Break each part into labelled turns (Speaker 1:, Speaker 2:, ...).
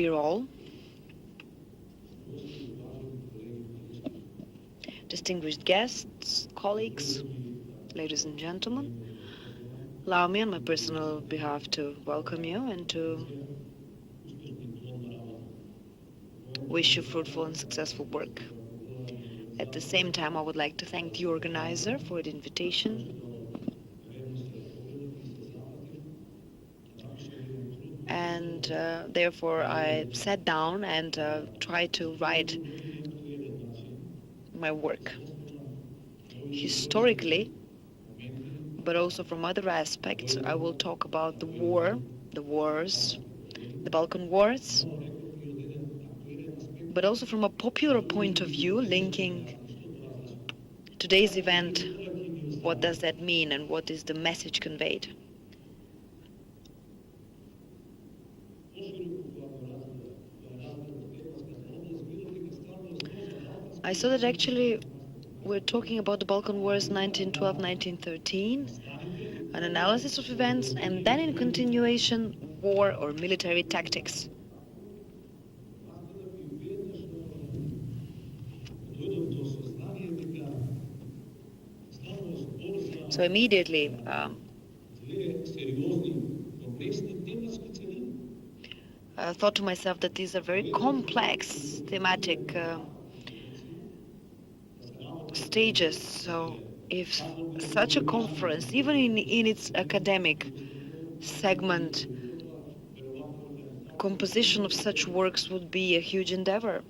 Speaker 1: dear all, distinguished guests, colleagues, ladies and gentlemen, allow me on my personal behalf to welcome you and to wish you fruitful and successful work. At the same time, I would like to thank the organizer for the invitation and therefore I sat down and tried to write my work. Historically, but also from other aspects, I will talk about the war, the wars, the Balkan Wars, but also from a popular point of view, linking today's event, what does that mean and what is the message conveyed. I saw that actually we're talking about the Balkan Wars 1912-1913, an analysis of events, and then in continuation, war or military tactics. So immediately, I thought to myself that these are very complex thematic stages. So if such a conference, even in its academic segment, composition of such works would be a huge endeavor.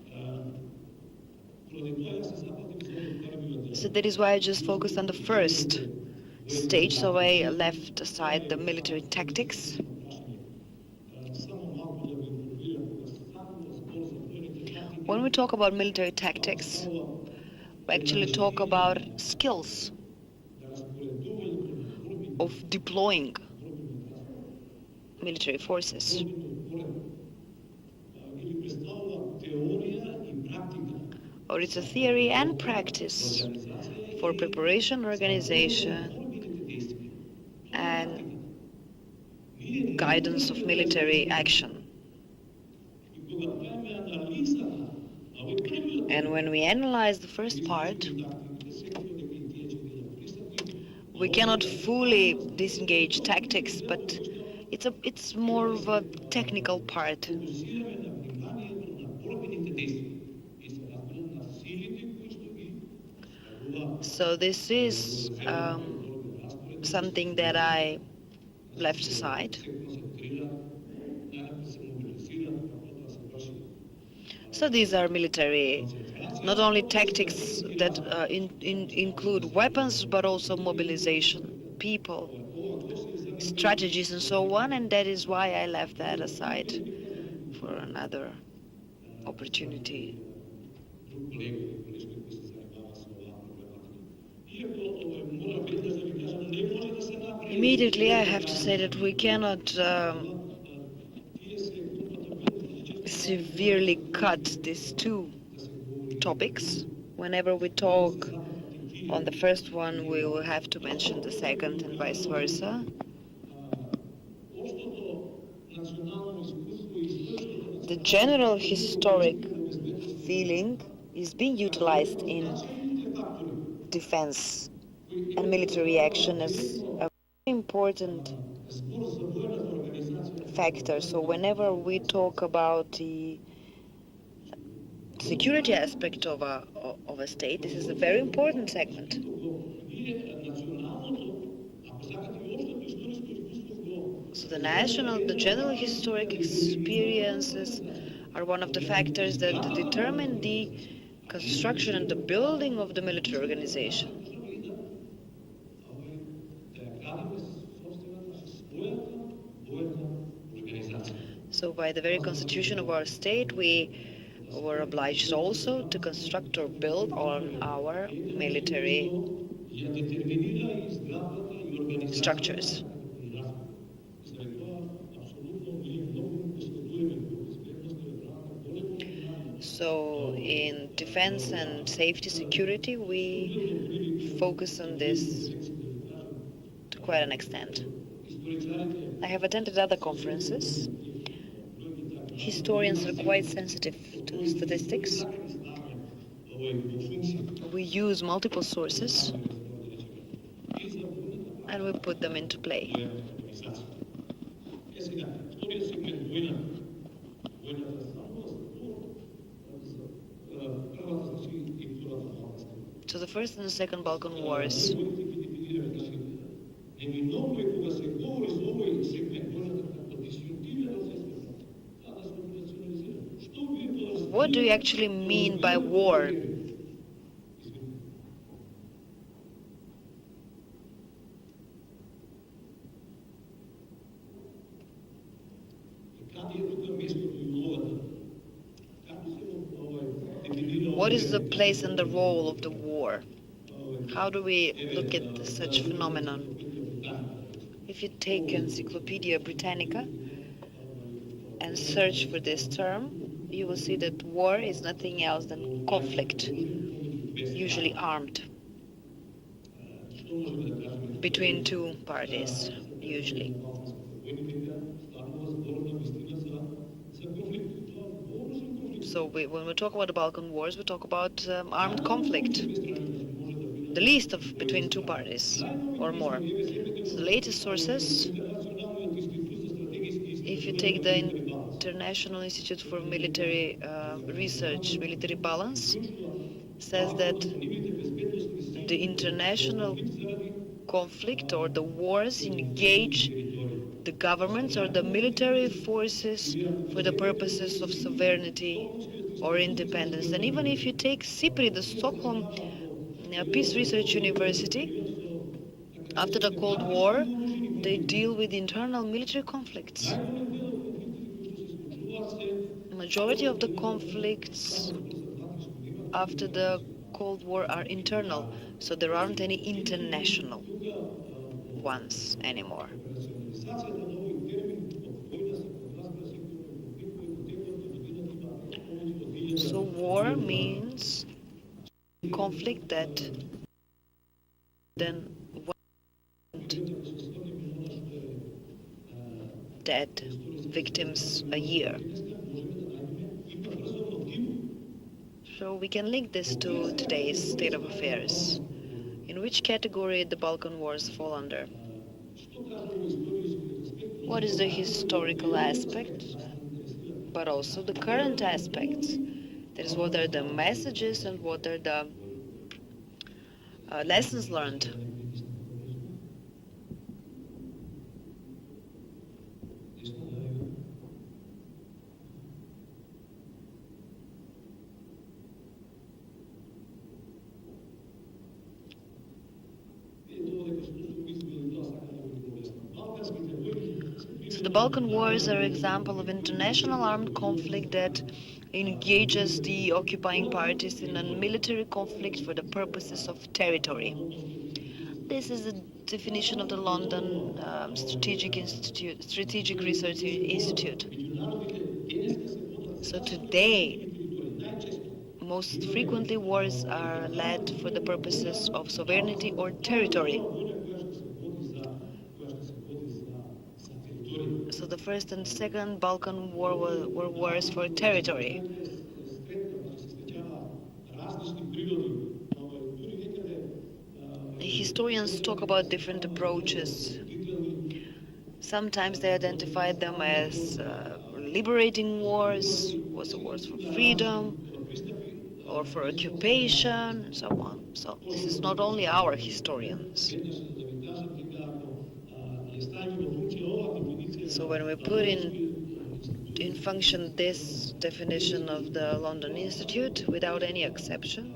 Speaker 1: So that is why I just focused on the first stage, so I left aside the military tactics. When we talk about military tactics, we actually talk about skills of deploying military forces. Or it's a theory and practice for preparation, organization, and guidance of military action. And when we analyze the first part, we cannot fully disengage tactics, but it's more of a technical part. So this is something that I left aside. So these are military, not only tactics that include weapons, but also mobilization, people, strategies, and so on, and that is why I left that aside for another opportunity. Immediately, I have to say that we cannot severely cut these two topics. Whenever we talk on the first one, we will have to mention the second and vice versa. The general historic feeling is being utilized in defense and military action as a very important factor. So whenever we talk about the security aspect of a state, this is a very important segment. So the general historic experiences are one of the factors that determine the construction and the building of the military organization. So by the very constitution of our state, we were obliged also to construct or build on our military structures. So in defense and safety security, we focus on this to quite an extent. I have attended other conferences, Historians are quite sensitive to statistics. We use multiple sources and we put them into play. So the First and the Second Balkan Wars. What do you actually mean by war? What is the place and the role of the war? How do we look at such phenomenon? If you take Encyclopedia Britannica and search for this term, you will see that war is nothing else than conflict, usually armed, between two parties, usually. So when we talk about the Balkan Wars, we talk about armed conflict, the least of between two parties or more. So the latest sources, if you take the International Institute for Military Research, Military Balance, says that the international conflict or the wars engage the governments or the military forces for the purposes of sovereignty or independence. And even if you take SIPRI, the Stockholm Peace Research University, after the Cold War, they deal with internal military conflicts. The majority of the conflicts after the Cold War are internal, so there aren't any international ones anymore. So war means conflict that then dead victims a year. So we can link this to today's state of affairs. In which category the Balkan Wars fall under? What is the historical aspect, but also the current aspects? That is, what are the messages and what are the lessons learned? So the Balkan Wars are an example of international armed conflict that engages the occupying parties in a military conflict for the purposes of territory. This is the definition of the London Strategic Research Institute. So today, most frequently wars are led for the purposes of sovereignty or territory. So the First and Second Balkan War were wars for territory. Historians talk about different approaches. Sometimes they identify them as liberating wars, was wars for freedom, or for occupation, and so on. So this is not only our historians. So when we put in function this definition of the London Institute, without any exception,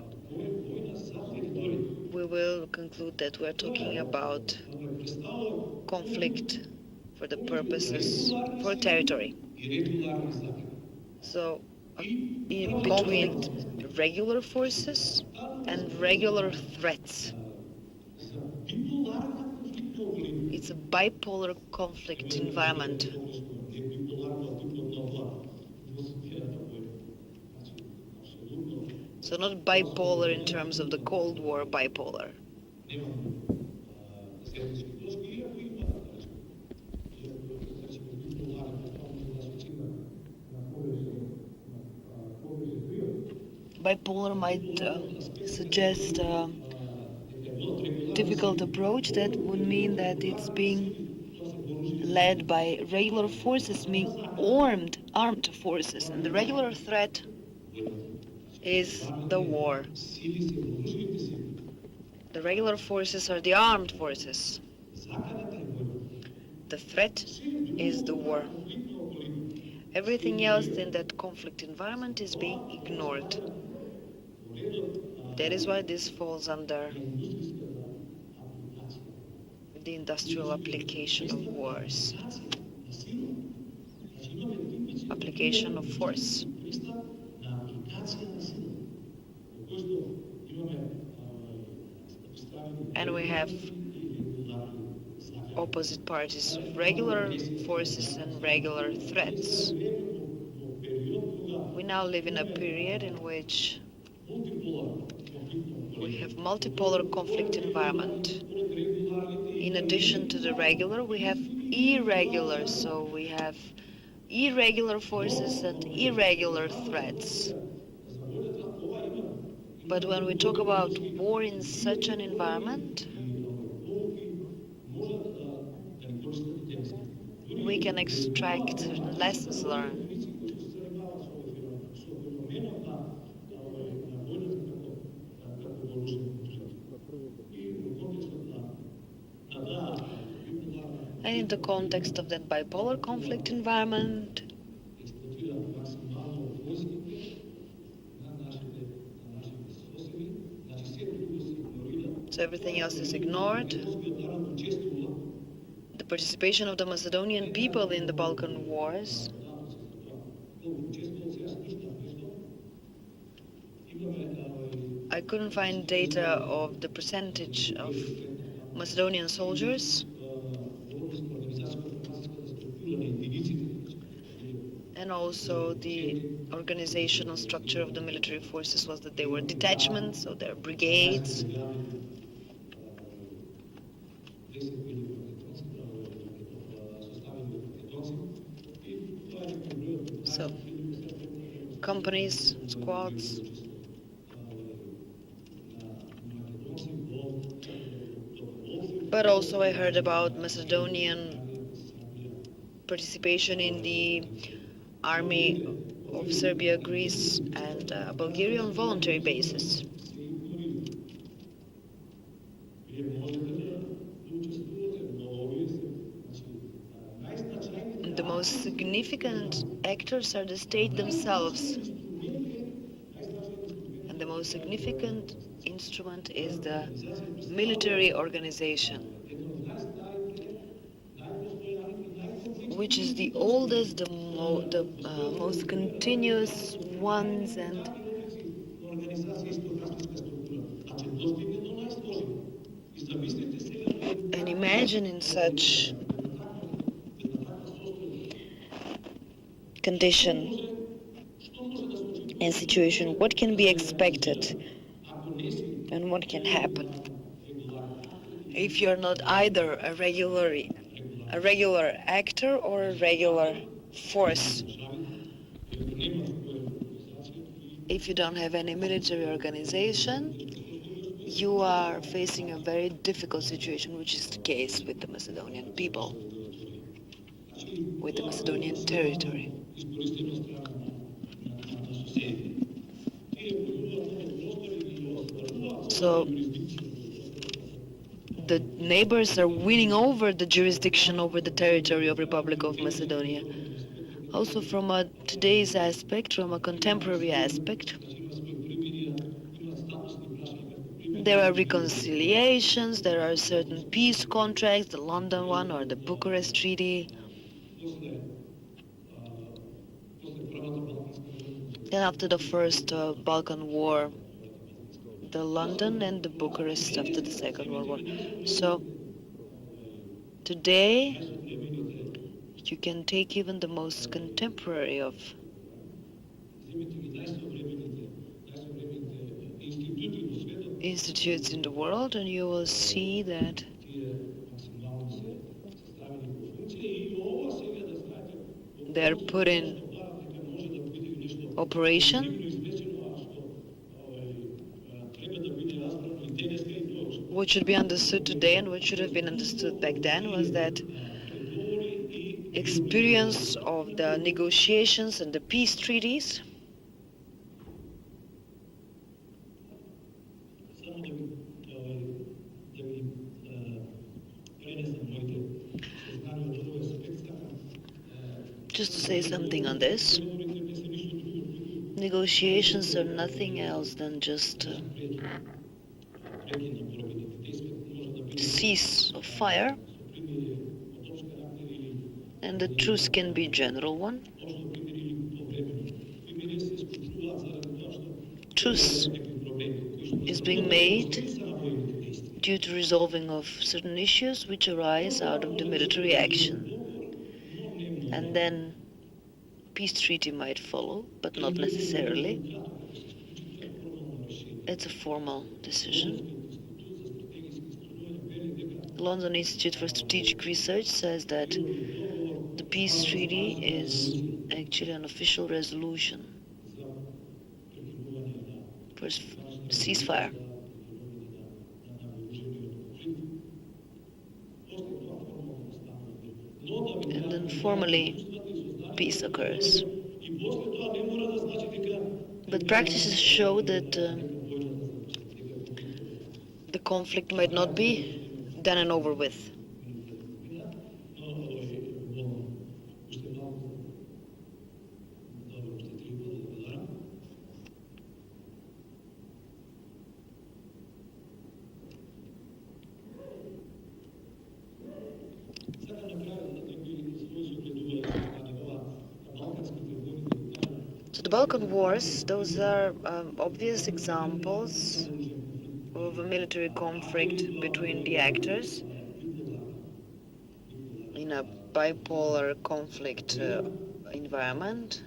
Speaker 1: we will conclude that we're talking about conflict for the purposes for territory. So in between regular forces and regular threats. It's a bipolar conflict environment. So not bipolar in terms of the Cold War bipolar. bipolar might suggest a difficult approach that would mean that it's being led by regular forces, meaning armed forces, and the regular threat is the war. The regular forces are the armed forces. The threat is the war. Everything else in that conflict environment is being ignored. That is why this falls under the industrial application of wars. Application of force. And we have opposite parties, regular forces and regular threats. We now live in a period in which we have multipolar conflict environment. In addition to the regular, we have irregular, so we have irregular forces and irregular threats. But when we talk about war in such an environment, we can extract certain lessons learned. And in the context of that bipolar conflict environment, so everything else is ignored. The participation of the Macedonian people in the Balkan Wars I couldn't find data of the percentage of Macedonian soldiers, and also the organizational structure of the military forces was that they were detachments, so they're brigades. So, companies, squads. But also I heard about Macedonian participation in the army of Serbia, Greece, and Bulgaria on voluntary basis. The most significant actors are the state themselves. And the most significant instrument is the military organization, which is the oldest, the most continuous ones, and imagine in such condition and situation what can be expected and what can happen if you're not either a regular actor or a regular force. If you don't have any military organization, you are facing a very difficult situation, which is the case with the Macedonian people, with the Macedonian territory. So the neighbors are winning over the jurisdiction over the territory of Republic of Macedonia. Also from a today's aspect, from a contemporary aspect, there are reconciliations, there are certain peace contracts, the London one or the Bucharest Treaty. Then after the first Balkan War, the London and the Bucharest after the Second World War. So today you can take even the most contemporary of institutes in the world and you will see that they're put in operation what should be understood today and what should have been understood back then was that experience of the negotiations and the peace treaties just to say something on this. Negotiations are nothing else than just cease of fire, and the truce can be general one. Truce is being made due to resolving of certain issues which arise out of the military action. And then peace treaty might follow, but not necessarily. It's a formal decision. The London Institute for Strategic Research says that the peace treaty is actually an official resolution for ceasefire. And then formally peace occurs. But practices show that the conflict might not be done and over with. So the Balkan Wars, those are obvious examples of a military conflict between the actors in a bipolar conflict environment.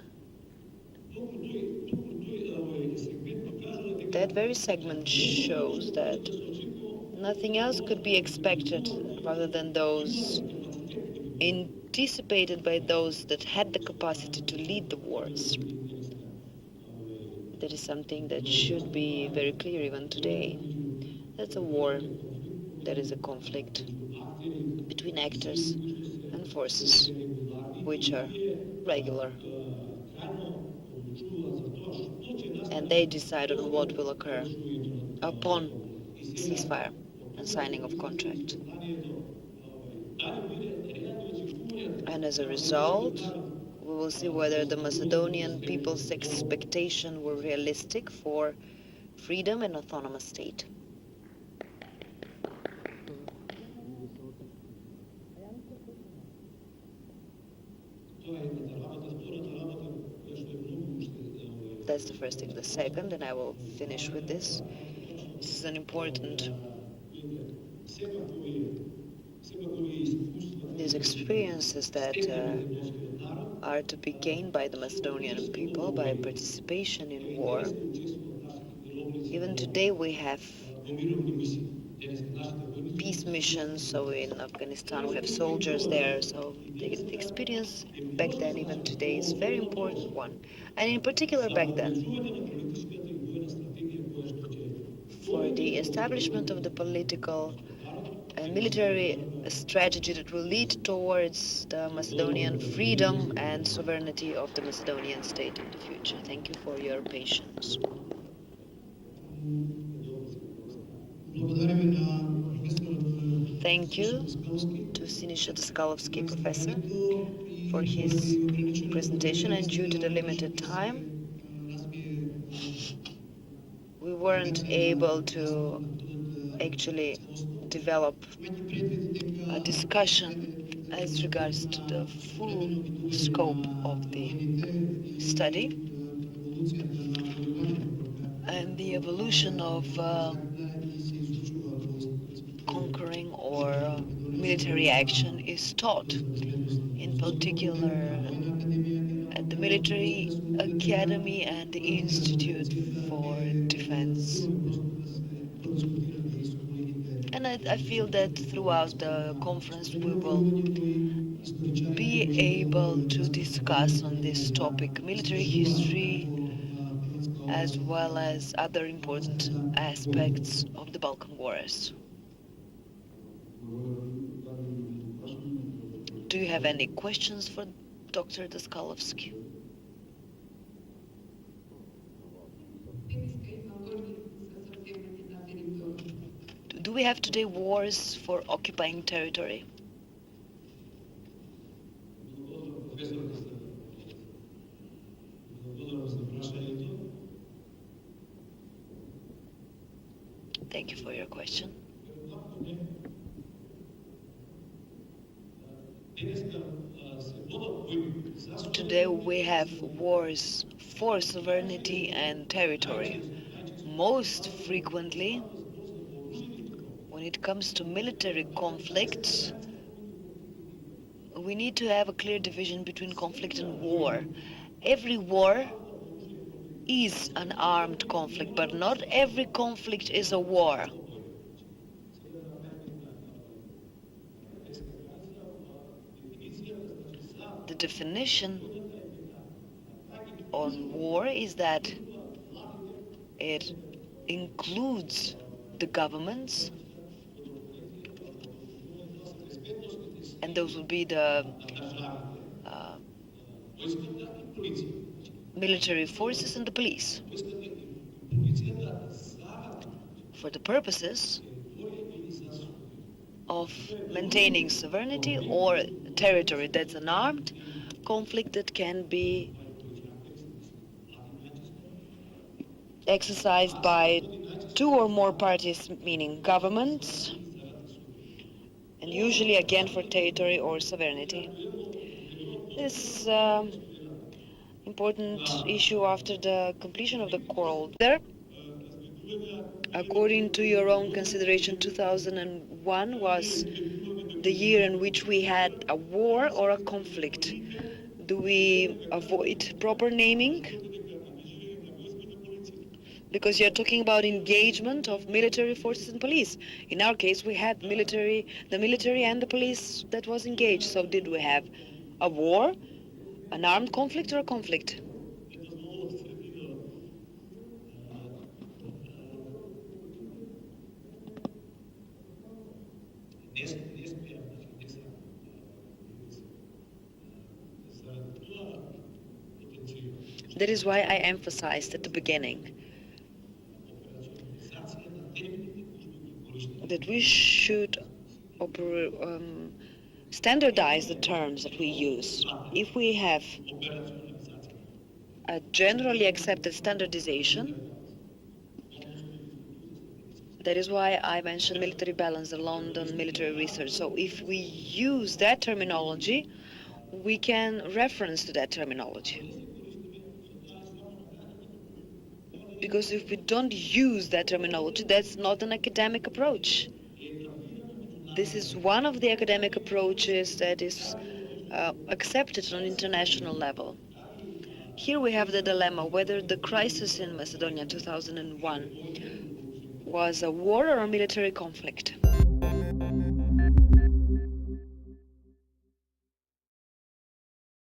Speaker 1: That very segment shows that nothing else could be expected rather than those anticipated by those that had the capacity to lead the wars. That is something that should be very clear even today. That's a war. That is a conflict between actors and forces which are regular. And they decide on what will occur upon ceasefire and signing of contract. And as a result, we will see whether the Macedonian people's expectations were realistic for freedom and autonomous state. That's the first thing. The second, and I will finish with this. This is an important. These experiences that are to be gained by the Macedonian people by participation in war. Even today we have peace missions, so in Afghanistan we have soldiers there, so the experience back then, even today, is a very important one. And in particular back then, for the establishment of the political and military strategy that will lead towards the Macedonian freedom and sovereignty of the Macedonian state in the future. Thank you for your patience. Thank you to Siniša Daskalovski, professor, for his presentation, and due to the limited time, we weren't able to actually develop a discussion as regards to the full scope of the study and the evolution of conquering or military action is taught, in particular at the military academy and the Institute for Defense. And I feel that throughout the conference we will be able to discuss on this topic military history as well as other important aspects of the Balkan Wars. Do you have any questions for Dr. Daskalovski? Do we have today wars for occupying territory? Thank you for your question. Today we have wars for sovereignty and territory. Most frequently, when it comes to military conflicts, we need to have a clear division between conflict and war. Every war is an armed conflict, but not every conflict is a war. The definition on war is that it includes the governments, and those will be the military forces and the police, for the purposes of maintaining sovereignty or territory. That's an armed conflict that can be exercised by two or more parties, meaning governments, and usually again for territory or sovereignty. This important issue after the completion of the Cold War. According to your own consideration, 2001 was the year in which we had a war or a conflict. Do we avoid proper naming? Because you're talking about engagement of military forces and police. In our case, we had the military and the police that was engaged. So did we have a war, an armed conflict, or a conflict? That is why I emphasized at the beginning that we should standardize the terms that we use. If we have a generally accepted standardization, that is why I mentioned military balance, the London military research. So if we use that terminology, we can reference to that terminology. Because if we don't use that terminology, that's not an academic approach. This is one of the academic approaches that is accepted on international level. Here we have the dilemma whether the crisis in Macedonia 2001 was a war or a military conflict.